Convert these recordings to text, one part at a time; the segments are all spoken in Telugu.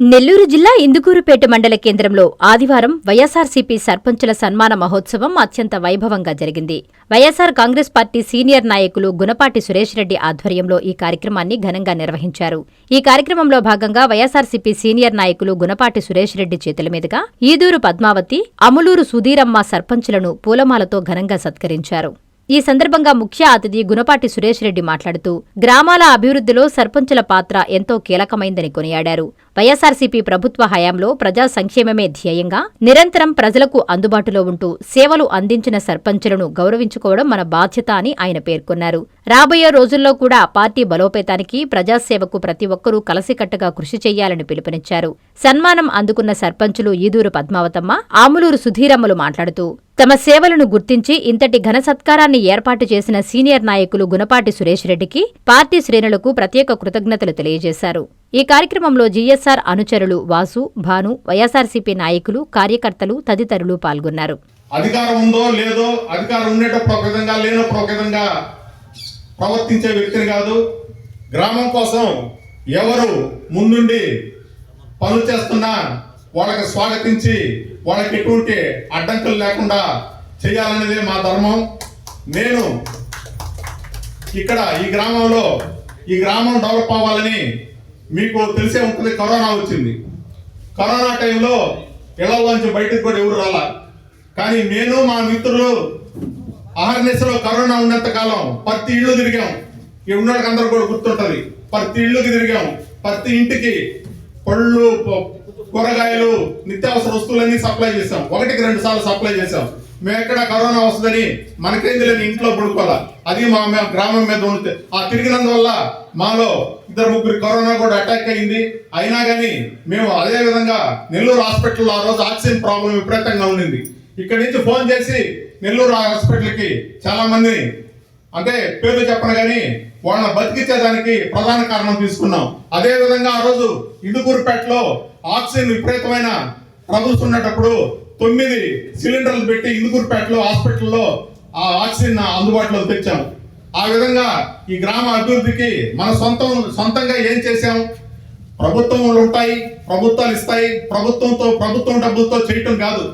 నెల్లూరు జిల్లా ఇందుకూరుపేట మండల కేంద్రంలో ఆదివారం వైఎస్సార్సీపీ సర్పంచుల సన్మాన మహోత్సవం అత్యంత వైభవంగా జరిగింది. వైఎస్సార్ కాంగ్రెస్ పార్టీ సీనియర్ నాయకులు గుణపాటి సురేష్ రెడ్డి ఆధ్వర్యంలో ఈ కార్యక్రమాన్ని ఘనంగా నిర్వహించారు. ఈ కార్యక్రమంలో భాగంగా వైఎస్సార్సీపీ సీనియర్ నాయకులు గుణపాటి సురేష్ రెడ్డి చేతుల మీదుగా ఈదూరు పద్మావతి, అములూరు సుధీరమ్మ సర్పంచులను పూలమాలతో ఘనంగా సత్కరించారు. ఈ సందర్భంగా ముఖ్య అతిథి గుణపాటి సురేష్ రెడ్డి మాట్లాడుతూ గ్రామాల అభివృద్ధిలో సర్పంచుల పాత్ర ఎంతో కీలకమైందని కొనియాడారు. వైఎస్సార్సీపీ ప్రభుత్వ హయాంలో ప్రజా సంక్షేమమే ధ్యేయంగా నిరంతరం ప్రజలకు అందుబాటులో ఉంటూ సేవలు అందించిన సర్పంచులను గౌరవించుకోవడం మన బాధ్యత అని ఆయన పేర్కొన్నారు. రాబోయే రోజుల్లో కూడా పార్టీ బలోపేతానికి, ప్రజాసేవకు ప్రతి ఒక్కరూ కలసికట్టుగా కృషి చేయాలని పిలుపునిచ్చారు. సన్మానం అందుకున్న సర్పంచులు ఈదూరు పద్మావతమ్మ, ఆములూరు సుధీరమ్మలు మాట్లాడుతూ తమ సేవలను గుర్తించి ఇంతటి ఘన సత్కారాన్ని ఏర్పాటు చేసిన సీనియర్ నాయకులు గుణపాటి సురేష్ రెడ్డికి పార్టీ శ్రేణులకు ప్రత్యేక కృతజ్ఞతలు తెలియజేశారు. ఈ కార్యక్రమంలో జీఎస్ఆర్ అనుచరులు వాసు, భాను, వైఎస్సార్సీపీ నాయకులు, కార్యకర్తలు తదితరులు పాల్గొన్నారు. అధికారం ఉందో లేదో, అధికారం ఉండేటప్పుడు ఒక విధంగా, లేనప్పుడు ఒక విధంగా ప్రవర్తించే వ్యక్తిని కాదు. గ్రామం కోసం ఎవరు ముందుండి పనులు చేస్తున్నా వాళ్ళకి స్వాగతించి వాళ్ళకి ఎటువంటి అడ్డంకులు లేకుండా చేయాలనేదే మా ధర్మం. నేను ఇక్కడ ఈ గ్రామం డెవలప్ అవ్వాలని మీకు తెలిసే ఉంటుంది. కరోనా వచ్చింది. కరోనా టైంలో ఇళ్లలోంచి బయటకు కూడా ఎవరు రాలా. కానీ నేను, మా మిత్రులు అహర్నిశలో కరోనా ఉన్నంత కాలం ప్రతి ఇళ్ళు తిరిగాం. ఈ ఉన్నోళ్ళకి అందరూ కూడా గుర్తుంటది. ప్రతి ఇళ్ళకి తిరిగాం. ప్రతి ఇంటికి పళ్ళు, కూరగాయలు, నిత్యావసర వస్తువులన్నీ సప్లై చేసాం. 1-2 సార్లు సప్లై చేసాం. మేము ఎక్కడ కరోనా వస్తుందని మనకేంది లేని ఇంట్లో పడుకోవాలా. అది మా గ్రామం మీద ఉంటే ఆ తిరిగినందువల్ల మాలో 2-3 కరోనా కూడా అటాక్ అయింది. అయినా కానీ మేము అదే విధంగా నెల్లూరు హాస్పిటల్లో ఆ రోజు ఆక్సిజన్ ప్రాబ్లం విపరీతంగా ఉండింది. ఇక్కడి నుంచి ఫోన్ చేసి నెల్లూరు హాస్పిటల్కి చాలా మంది, అంటే పేర్లు చెప్పను కానీ వాళ్ళని బతికించేదానికి ప్రధాన కారణం తీసుకున్నాం. అదే విధంగా ఆ రోజు ఇందుకూరుపేటలో ఆక్సిజన్ విపరీతమైన ట్రబుల్స్ ఉన్నప్పుడు 9 సిలిండర్లు పెట్టి ఇందుకూరుపేటలో హాస్పిటల్లో ఆ ఆక్సిజన్ అందుబాటులో తెచ్చాం. ఆ విధంగా ఈ గ్రామ అభివృద్ధికి మన సొంతంగా ఏం చేశాం? ప్రభుత్వాలు ఉంటాయి, ప్రభుత్వాలు ఇస్తాయి. ప్రభుత్వం డబ్బులతో చేయటం కాదు.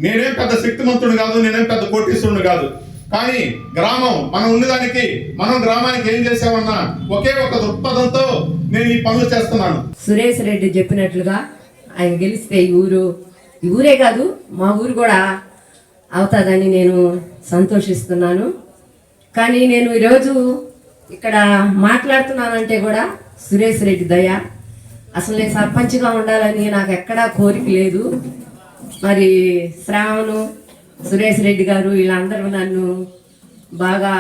నేనేం పెద్ద శక్తిమంతుడు కాదు, నేనేం పెద్ద కోటీశ్వరుడు కాదు. కానీ గ్రామం మనం ఉన్నదానికి, మనం గ్రామానికి ఏం చేసామన్న ఒకే ఒక దృక్పథంతో నేను ఈ పనులు చేస్తున్నాను. సురేష్ రెడ్డి చెప్పినట్లుగా ఆయన గెలిస్తే ఈ ఊరే కాదు మా ఊరు కూడా అవుతుందని నేను సంతోషిస్తున్నాను. కానీ నేను ఈరోజు ఇక్కడ మాట్లాడుతున్నానంటే కూడా సురేష్ రెడ్డి దయ. అసలు నేను సర్పంచ్గా ఉండాలని నాకు ఎక్కడా కోరిక లేదు. మరి శ్రావణు, సురేష్ రెడ్డి గారు వీళ్ళందరూ నన్ను బాగా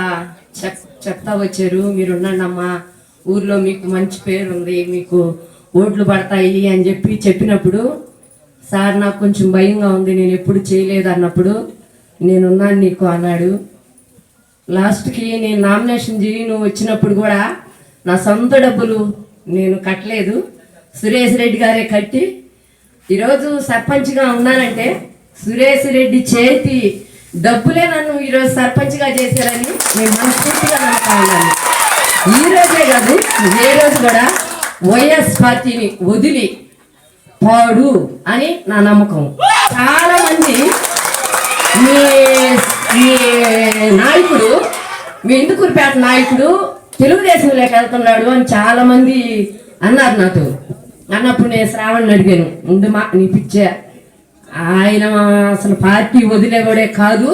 చెప్తా వచ్చారు. మీరు ఉండండి అమ్మా, ఊర్లో మీకు మంచి పేరు ఉంది, మీకు ఓట్లు పడతాయి అని చెప్పినప్పుడు సార్ నాకు కొంచెం భయంగా ఉంది, నేను ఎప్పుడు చేయలేదు అన్నప్పుడు నేనున్నాను నీకు అన్నాడు. లాస్ట్కి నేను నామినేషన్ నువ్వు వచ్చినప్పుడు కూడా నా సొంత డబ్బులు నేను కట్టలేదు, సురేష్ రెడ్డి గారే కట్టి ఈరోజు సర్పంచ్గా ఉన్నానంటే సురేష్ రెడ్డి చేతి డబ్బులే నన్ను ఈరోజు సర్పంచ్గా చేశారని నేను మనస్ఫూర్తిగా నమ్ముతాను. ఈ రోజే కాదు, ఏ రోజు కూడా వైఎస్ పార్టీని వదిలి పోడు అని నా నమ్మకం. చాలా మంది మీ నాయకుడు, మీ ఇందుకూరుపేట నాయకుడు తెలుగుదేశంలోకి వెళ్తున్నాడు అని చాలా మంది అన్నారు నాతో. అన్నప్పుడు నేను శ్రావణ్ అడిగాను, ఉండమా నీ పిచ్చా, ఆయన అసలు పార్టీ వదిలేవాడే కాదు,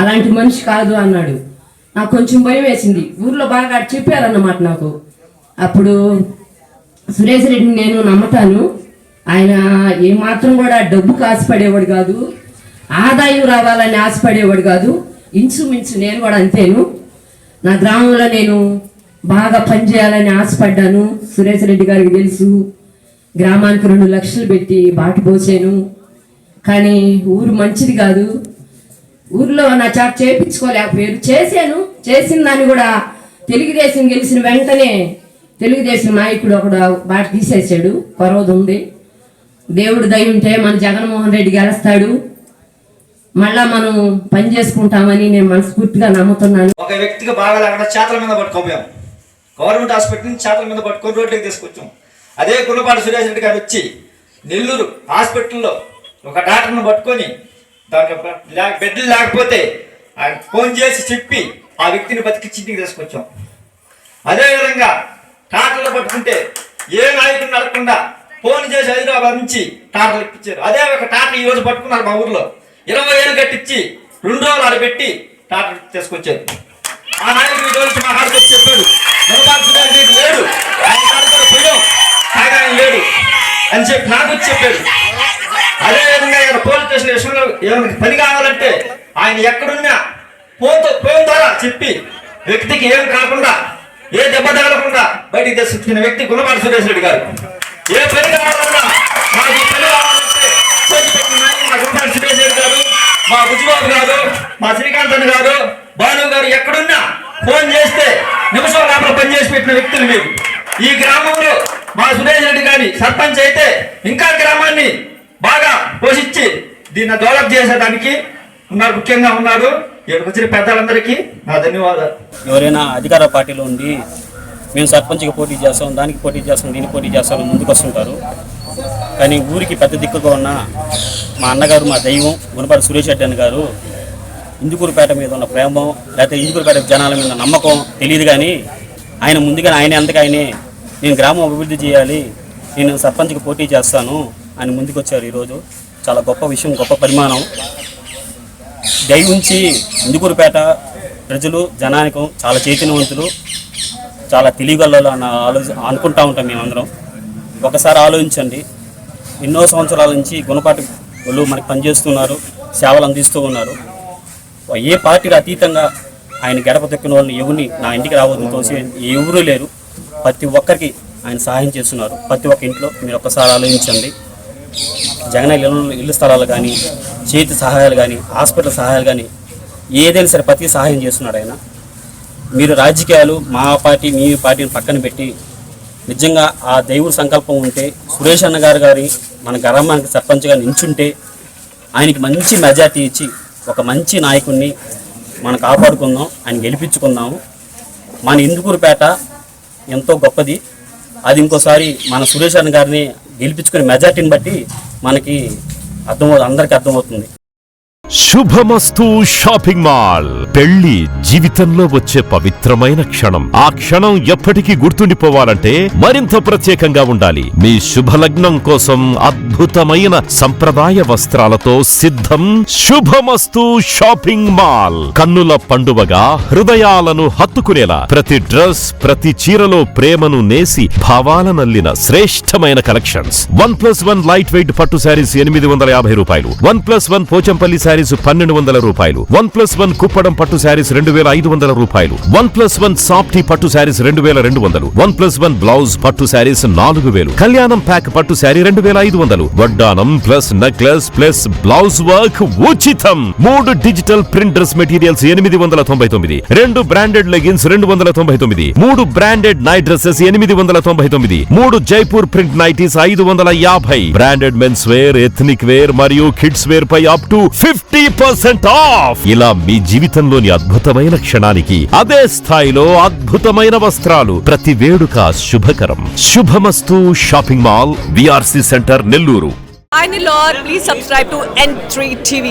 అలాంటి మనిషి కాదు అన్నాడు. నాకు కొంచెం భయం వేసింది. ఊర్లో బాగా చెప్పారన్నమాట నాకు. అప్పుడు సురేష్ రెడ్డిని నేను నమ్ముతాను. ఆయన ఏమాత్రం కూడా డబ్బుకు ఆశపడేవాడు కాదు, ఆదాయం రావాలని ఆశపడేవాడు కాదు. ఇంచుమించు నేను కూడా అంతేను. నా గ్రామంలో నేను బాగా పనిచేయాలని ఆశపడ్డాను. సురేష్ రెడ్డి గారికి తెలుసు, గ్రామానికి 2 లక్షలు పెట్టి బాట పోసాను. కానీ ఊరు మంచిది కాదు, ఊర్లో నా చేత చేయించుకోలేకపోయారు. చేసిన దాన్ని కూడా తెలుగుదేశం గెలిచిన వెంటనే తెలుగుదేశం నాయకుడు ఒకడు బాట తీసేసాడు. పర్వది ఉంది. దేవుడు దయ ఉంటే మన జగన్మోహన్ రెడ్డి గెలుస్తాడు, మళ్ళా మనం పని చేసుకుంటామని నేను మనస్ఫూర్తిగా నమ్ముతున్నాను. ఒక వ్యక్తికి బాగా లేకుండా చేతల మీద పట్టుకోపోయాం. గవర్నమెంట్ హాస్పిటల్ నుంచి చేతల మీద పట్టుకొని రోడ్లకి తీసుకొచ్చాం. అదే గుణపాటి సురేష్ రెడ్డి గారు వచ్చి నెల్లూరు హాస్పిటల్లో ఒక డాక్టర్ను పట్టుకొని దాంట్లో బెడ్లు లేకపోతే ఆయన ఫోన్ చేసి చెప్పి ఆ వ్యక్తిని బతికించి ఇంటికి తీసుకొచ్చాం. అదేవిధంగా టాటర్లు పట్టుకుంటే ఏ నాయకుడిని నడకుండా ఫోన్ చేసి హైదరాబాద్ నుంచి టాటర్లు ఇప్పించారు. అదే ఒక టాటర్ ఈ రోజు పట్టుకున్నారు మా ఊర్లో 20,000 కట్టించి 2 రోజులు ఆడబెట్టి టాటర్ తీసుకొచ్చారు. ఆ నాయకుడు ఈ రోజు మా కాడికి వచ్చి చెప్పారు, గుణపాటి సురేష్ రెడ్డి లేడు, ఆయన కాడికి పోయాం కాగా ఆయన లేడు అని చెప్పి నాకు వచ్చి చెప్పారు. అదేవిధంగా ఆయన పోలీస్ స్టేషన్ విషయంలో ఏమైనా పని కావాలంటే ఆయన ఎక్కడున్నా ఫోన్ ద్వారా చెప్పి వ్యక్తికి ఏం కాకుండా ఏ దెబ్బ తగలకుండా బయటికి తెచ్చుకున్న వ్యక్తి గుణపాటి సురేష్ రెడ్డి గారు. ఏ పని కావాలన్నా మాకు ఈ పని కావాలంటే చేసి పెట్టిన నాయకుడు మా గుణపాటి సురేష్ రెడ్డి గారు, మా బుజ్జిబాబు గారు, మా శ్రీకాంతన్ గారు, భాను గారు ఎక్కడున్నా ఫోన్ చేస్తే నిమిషం లోపల పనిచేసి పెట్టిన వ్యక్తులు మీరు. ఈ గ్రామంలో మా సురేష్ రెడ్డి గారి సర్పంచ్ అయితే ఇంకా గ్రామాన్ని బాగా పోషించి దీన్ని డెవలప్ చేసేదానికి ఉన్నారు, ముఖ్యంగా ఉన్నారు. ఇక్కడికి వచ్చిన పెద్దలందరికీ నా ధన్యవాదాలు. ఎవరైనా అధికార పార్టీలో ఉండి మేము సర్పంచ్కి పోటీ చేస్తాం, దానికి పోటీ చేస్తాం, దీనికి పోటీ చేస్తాం ముందుకు వస్తుంటారు. కానీ ఊరికి పెద్ద దిక్కుగా ఉన్న మా అన్నగారు, మా దైవం గుణపాటి సురేష్ రెడ్డి అన్న గారు ఇందుకూరుపేట మీద ఉన్న ప్రేమ లేకపోతే ఇందుకూరుపేట జనాల మీద నమ్మకం తెలియదు. కానీ ఆయన ముందుగానే ఆయనే నేను గ్రామం అభివృద్ధి చేయాలి, నేను సర్పంచ్కి పోటీ చేస్తాను అని ముందుకు వచ్చారు. ఈరోజు చాలా గొప్ప విషయం, గొప్ప పరిమాణం. దయవుంచి ఇందుకూరుపేట ప్రజలు జనానికం చాలా చైతన్యవంతులు, చాలా తెలియగలలు అన్న అనుకుంటా ఉంటాం మేమందరం. ఒకసారి ఆలోచించండి, ఎన్నో సంవత్సరాల నుంచి గుణపాటి వాళ్ళు మనకి పనిచేస్తున్నారు, సేవలు అందిస్తూ ఉన్నారు. ఏ పార్టీకి అతీతంగా ఆయన గడప తొక్కిన వాళ్ళని ఎవరిని నా ఇంటికి రావద్దు తోసి ఎవరూ లేరు. ప్రతి ఒక్కరికి ఆయన సహాయం చేస్తున్నారు. ప్రతి ఒక్క ఇంట్లో మీరు ఒక్కసారి ఆలోచించండి. జగన్ ఇల్లు స్థలాలు కానీ, చేతి సహాయాలు కానీ, హాస్పిటల్ సహాయాలు కానీ, ఏదైనా సరే ప్రతి సహాయం చేస్తున్నాడు ఆయన. మీరు రాజకీయాలు మా పార్టీ మీ పార్టీని పక్కన పెట్టి నిజంగా ఆ దేవుడి సంకల్పం ఉంటే సురేష్ అన్న గారి మన గ్రామానికి సర్పంచ్గా నించుంటే ఆయనకి మంచి మెజార్టీ ఇచ్చి ఒక మంచి నాయకుడిని మనం కాపాడుకుందాం, ఆయన గెలిపించుకుందాము. మన ఇందుకూరుపేట ఎంతో గొప్పది. అది ఇంకోసారి మన సురేష్ అన్న గారిని గెలిపించుకునే మెజార్టీని బట్టి మనకి అందరికీ అర్థమవుతుంది. శుభమస్తు షాపింగ్ మాల్. పెళ్లి జీవితంలో వచ్చే పవిత్రమైన క్షణం. ఆ క్షణం ఎప్పటికీ గుర్తుండిపోవాలంటే మరింత ప్రత్యేకంగా ఉండాలి. మీ శుభలగ్నం కోసం అద్భుతమైన సంప్రదాయ వస్త్రాలతో సిద్ధం శుభమస్తు షాపింగ్ మాల్. కన్నుల పండువగా హృదయాలను హత్తుకునేలా ప్రతి డ్రెస్, ప్రతి చీరలో ప్రేమను నేసి భావాలనల్లిన శ్రేష్టమైన కలెక్షన్స్. 1+1 లైట్ వెయిట్ పట్టు శారీస్ 850 రూపాయలు, 1+1 పోచంపల్లి శారీస్ 1200 రూపాయలు, 1+1 కుప్పడం పట్టు శారీస్ 2500 రూపాయలు, 1+1 సాఫ్టీ పట్టు శారీస్ 2200, 1+1 బ్లౌజ్ పట్టు శారీస్ 4000, కళ్యాణం ప్యాక్ పట్టు శారీ 2500, వడ్డానం plus necklace plus blouse work ఉచితం. 3 digital print dress materials 899, 2 branded leggings 299, 3 branded night dresses 899, 3 Jaipur print nighties 550, branded men's wear, ethnic wear మరియు కిడ్స్ వేర్ పై అప్ టు 50% ఆఫ్. ఇలా మీ జీవితంలోని అద్భుతమైన క్షణానికి అదే స్థాయిలో అద్భుతమైన వస్త్రాలు. ప్రతి వేడుక శుభకరం. శుభమస్తు shopping mall, VRC centre, Nellore. Please subscribe to N3 TV.